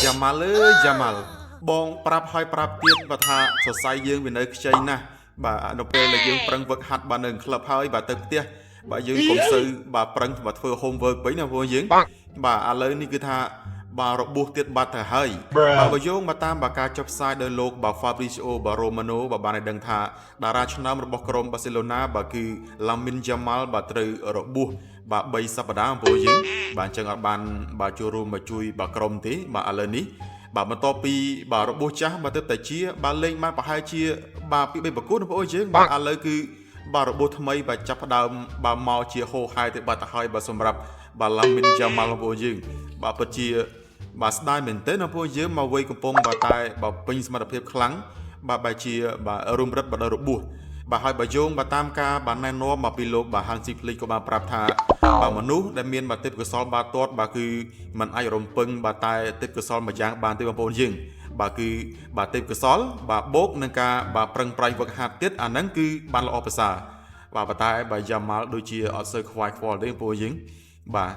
យ៉ាម៉ាល់អើយយ៉ាម៉ាល់បងប្រាប់ហើយប្រាប់ទៀតបើថាសរសៃយើងវានៅខ្ចីណាស់បាទនៅពេលដែលយើងប្រឹងវឹកហាត់បាននៅក្លឹបហើយបាទទៅផ្ទះបាទយើងកុំសូវបាទប្រឹងធ្វើ homework វិញណាព្រោះយើងបាទឥឡូវនេះគឺថាបាទរបួសទៀតបាត់ទៅហើយបាទបើយោងមកតាមបាទការចុះផ្សាយដោយលោកបាទ Fabrizio Romano បាទបានឲ្យដឹងថាតារាឆ្នាំរបស់ក្រុម Barcelona បាទគឺ Lamine Yamal បាទត្រូវរបួសបាទ3សប្តាហ៍ព្រោះយើងបាទអញ្ចឹងអត់បានបាទចូលរួមមកជួយបាទក្រុមទេបាទឥឡូវនេះបាទបន្ទាប់ពីបាទរបួសចាស់បាទទៅតែជាបាទលេងបានប្រហែលជាបាទពី3ប្រកួតបងប្អូនយើងបាទឥឡូវគឺបាទរបួសថ្មីបាទចាប់ផ្ដើមបាទមកជាហូរហែទៅបាត់ទៅហើយបាទសម្រាប់បាទ Lamine Yamal បងប្អូនយើងបាទពិតជាបាទស្ដាយមែនទែនបងប្អូនយើងមកវ័យកំពុងបាទតែបាទពេញសមត្ថភាពខ្លាំងបាទបែរជាបាទរុំរិតបាទដល់របួសបាទហើយបើយោងបាទតាមការបាទណែនាំមកពីលោកបាទ Hansi Flick ក៏បានប្រាប់ថាបាទមនុស្សដែលមានបាទទេពកោសល្យបាទទាត់បាទគឺมันអាចរំពឹងបាទតែទេពកោសល្យមួយយ៉ាងបានទេបងប្អូនយើងបាទគឺបាទទេពកោសល្យបាទបូកនឹងការបាទប្រឹងប្រែងវឹកហាត់ទៀតអាហ្នឹងគឺបានល្អប្រសើរបាទប៉ុន្តែបាទយ៉ាម៉ាល់ដូចជាអត់សូវខ្វាយខ្វល់ទេបងប្អូនយើងបាទ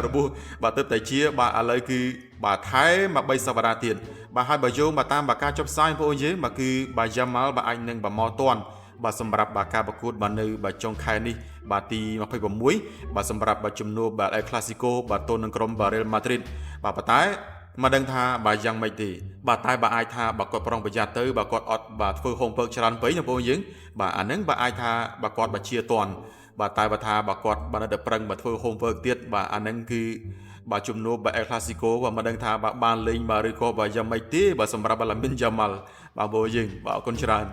របួសបាទទៅតែជាបាទឥឡូវគឺបាទថែមមក3សប្តាហ៍ទៀតបាទហើយបើយោងបាទតាមបាទការចុះផ្សាយបងប្អូនយើងបាទគឺបាទយ៉ាម៉ាល់បាទអាចនឹងបាទមកតាន់បាទសម្រាប់បាទការប្រកួតបាទនៅបាទចុងខែនេះបាទទី26បាទសម្រាប់បាទជំនួបបាទ El Clasico បាទទល់នឹងក្រុមបាទ Real Madrid បាទប៉ុន្តែមកដឹងថាបាទយ៉ាងម៉េចទេបាទតែបាទអាចថាបាទគាត់ប្រុងប្រយ័ត្នទៅបាទគាត់អត់បាទធ្វើ homework ច្រើនពេកបងប្អូនយើងបាទអាហ្នឹងបាទអាចថាបាទគាត់បាទជាតាន់បាទតែបើថាបាទគាត់បានតែប្រឹងបាទធ្វើ homework ទៀតបាទអាហ្នឹងគឺបាទជំនួបបាទ El Clasico បាទមិនដឹងថាបាទបានលេងបាទឬក៏បាទយ៉ាងម៉េចទេបាទសម្រាប់ Lamine Yamal បាទបងប្អូនយើងបាទអរគុណច្រើន